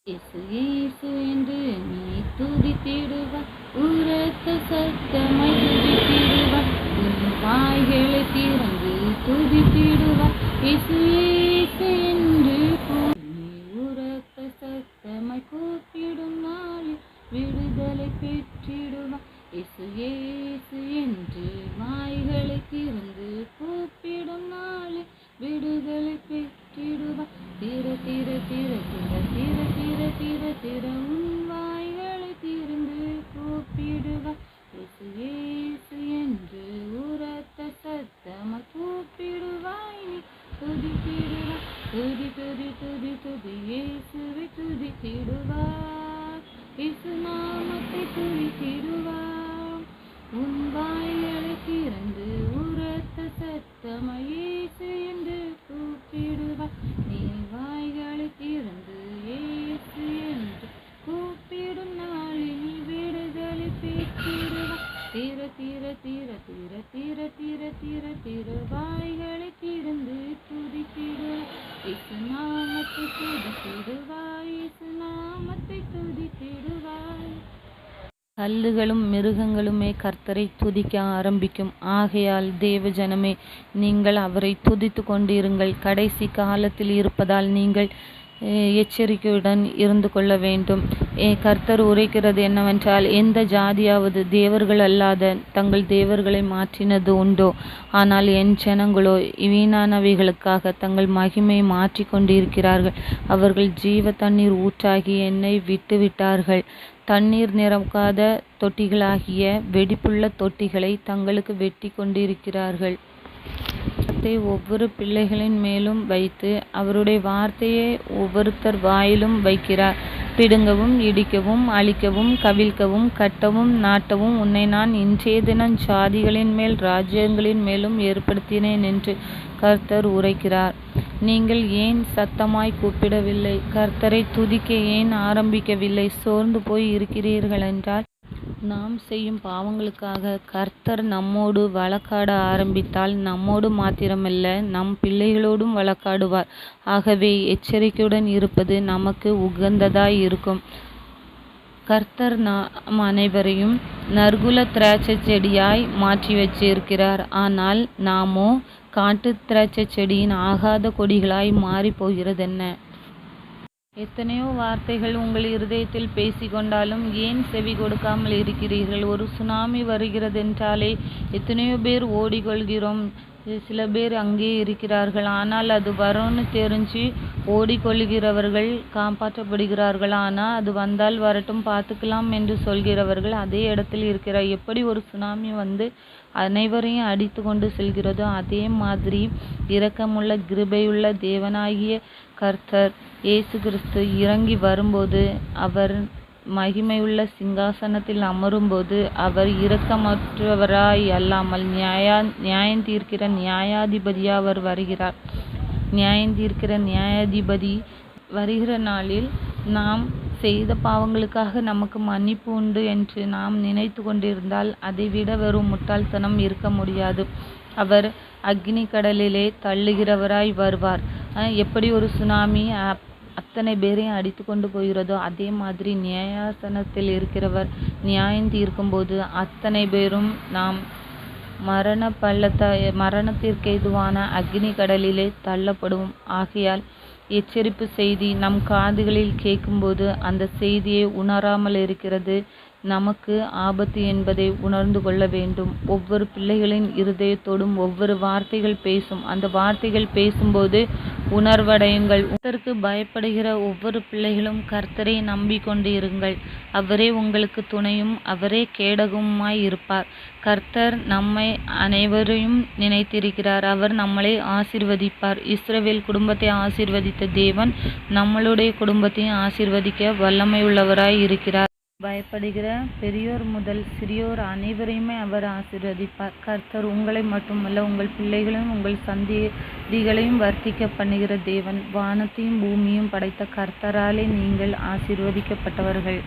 இயேசு இயேசு என்று நீ துதித்திடுவாய், உரத்த சத்தமாய் துதித்திடுவாய், உன் வாய்களை திறந்து துதித்திடுவாய். இயேசு இயேசு என்று நீ உரத்த சத்தமாய் கூப்பிடும் நாளில் விடுதலை பெற்றிடுவாய். இயேசு இயேசு என்று வாய்களை திறந்து கூப்பிடும் நாளில் விடுதலை பெற்றிடுவாய். திற திற திற திற திற திற திற திற உன் வாய்களை திறந்து கூப்பிடுவாய். இயேசு இயேசு என்று உரத்த சத்தமாய் கூப்பிடுவாய். நீ துதித்திடுவாய், துதி துதி துதி துதி இயேசுவை துதித்திடுவாய். இயேசு நாமத்தை துதித்திடுவாய். உன் வாய்களை திறந்து உரத்த சத்தமாய் இயேசு என்று கூப்பிடுவாய். நீ வாய்களை திறந்து இயேசு என்று கூப்பிடும் நாளில் நீ விடுதலை பெற்றிடுவாய். திற திற திற திற திற திற திற திற வாய்களை திறந்து துதித்திடுவாய். இயேசு நாமத்தை துதித்திடுவாய். இயேசு நாமத்தை துதித்திடுவாய். கல்லுகளும் மிருகங்களுமே கர்த்தரை துதிக்க ஆரம்பிக்கும். ஆகையால் தேவ ஜனமே, நீங்கள் அவரை துதித்து கொண்டிருங்கள். கடைசி காலத்தில் இருப்பதால் நீங்கள் எச்சரிக்கையுடன் இருந்து கொள்ள வேண்டும். கர்த்தர் உரைக்கிறது என்னவென்றால், எந்த ஜாதியாவது தேவர்கள் அல்லாத தங்கள் தேவர்களை மாற்றினது உண்டோ? ஆனால் என் ஜனங்களோ வீணானவைகளுக்காக தங்கள் மகிமையை மாற்றி கொண்டிருக்கிறார்கள். அவர்கள் ஜீவ தண்ணீர் ஊற்றாகி என்னை விட்டு விட்டார்கள். தண்ணீர் நிரப்பாத தொட்டிகளாகிய வெடிப்புள்ள தொட்டிகளை தங்களுக்கு வெட்டி கொண்டிருக்கிறார்கள். ஒவ்வொரு பிள்ளைகளின் மேலும் வைத்து அவருடைய வார்த்தையை ஒவ்வொருத்தர் வாயிலும் வைக்கிறார். பிடுங்கவும், இடிக்கவும், அழிக்கவும், கவிழ்க்கவும், கட்டவும், நாட்டவும் உன்னை நான் இன்றைய தினம் ஜாதிகளின் மேல் ராஜ்யங்களின் மேலும் ஏற்படுத்தினேன் என்று கர்த்தர் உரைக்கிறார். நீங்கள் ஏன் சத்தமாய் கூப்பிடவில்லை? கர்த்தரை துதிக்க ஏன் ஆரம்பிக்கவில்லை? சோர்ந்து போய் இருக்கிறீர்கள் என்றால், நாம் செய்யும் பாவங்களுக்காக கர்த்தர் நம்மோடு வழக்காட ஆரம்பித்தால் நம்மோடு மாத்திரமல்ல, நம் பிள்ளைகளோடும் வழக்காடுவார். ஆகவே எச்சரிக்கையுடன் இருப்பது நமக்கு உகந்ததாய் இருக்கும். கர்த்தர் நாம் அனைவரையும் நற்குல திராட்சை செடியாய் மாற்றி வச்சிருக்கிறார். ஆனால் நாமோ காட்டு திராட்சை செடியின் ஆகாத கொடிகளாய் மாறி போகிறதென்ன? எத்தனையோ வார்த்தைகள் உங்கள் இருதயத்தில் பேசிக்கொண்டாலும் ஏன் செவி கொடுக்காமல் இருக்கிறீர்கள்? ஒரு சுனாமி வருகிறதென்றாலே எத்தனையோ பேர் ஓடிக்கொள்கிறோம். சில பேர் அங்கே இருக்கிறார்கள். ஆனால் அது வரும்னு தெரிஞ்சு ஓடிக்கொள்கிறவர்கள் காப்பாற்றப்படுகிறார்கள். ஆனால் அது வந்தால் வரட்டும், பார்த்துக்கலாம் என்று சொல்கிறவர்கள் அதே இடத்தில் இருக்கிறார். எப்படி ஒரு சுனாமி வந்து அனைவரையும் அடித்து கொண்டு செல்கிறதோ, அதே மாதிரி இரக்கமுள்ள கிருபையுள்ள தேவனாகிய கர்த்தர் இயேசு கிறிஸ்து இறங்கி வரும்போது, அவர் மகிமையுள்ள சிங்காசனத்தில் அமரும்போது, அவர் இரக்கமற்றவராய் அல்லாமல் நியாயம் தீர்க்கிற நியாயாதிபதியாக அவர் வருகிறார். நியாயம் தீர்க்கிற நியாயாதிபதி வருகிற நாளில் நாம் செய்த பாவங்களுக்காக நமக்கு மன்னிப்பு உண்டு என்று நாம் நினைத்து கொண்டிருந்தால் அதைவிட வெறும் முட்டாள்தனம் இருக்க முடியாது. அவர் அக்னி கடலிலே தள்ளுகிறவராய் வருவார். எப்படி ஒரு சுனாமி அத்தனை பேரையும் அடித்து கொண்டு போகிறதோ, அதே மாதிரி நியாயாசனத்தில் இருக்கிறவர் நியாயம் தீர்க்கும்போது அத்தனை பேரும் நாம் மரணத்திற்கு ஏதுவான அக்னி கடலிலே தள்ளப்படுவோம். ஆகையால் எச்சரிப்பு செய்தி நம் காதுகளில் கேட்கும்போது அந்த செய்தியை உணராமல் இருக்கிறது நமக்கு ஆபத்து என்பதை உணர்ந்து கொள்ள வேண்டும். ஒவ்வொரு பிள்ளைகளின் இருதயத்தோடும் ஒவ்வொரு வார்த்தைகள் பேசும். அந்த வார்த்தைகள் பேசும்போது உணர்வடையுங்கள். கர்த்தருக்கு பயப்படுகிற ஒவ்வொரு பிள்ளைகளும் கர்த்தரை நம்பிக்கொண்டு இருங்கள். அவரே உங்களுக்கு துணையும் அவரே கேடகமுமாய் இருப்பார். கர்த்தர் நம்மை அனைவரையும் நினைத்திருக்கிறார். அவர் நம்மளை ஆசீர்வதிப்பார். இஸ்ரவேல் குடும்பத்தை ஆசீர்வதித்த தேவன் நம்மளுடைய குடும்பத்தையும் ஆசீர்வதிக்க வல்லமையுள்ளவராய் இருக்கிறார். பயப்படுகிற பெரியோர் முதல் சிறியோர் அனைவரையுமே அவர் ஆசீர்வதிப்பார். கர்த்தர் உங்களை மட்டுமல்ல, உங்கள் பிள்ளைகளையும் உங்கள் சந்ததிகளையும் வர்த்திக்க பண்ணுகிற தேவன். வானத்தையும் பூமியும் படைத்த கர்த்தராலே நீங்கள் ஆசீர்வதிக்கப்பட்டவர்கள்.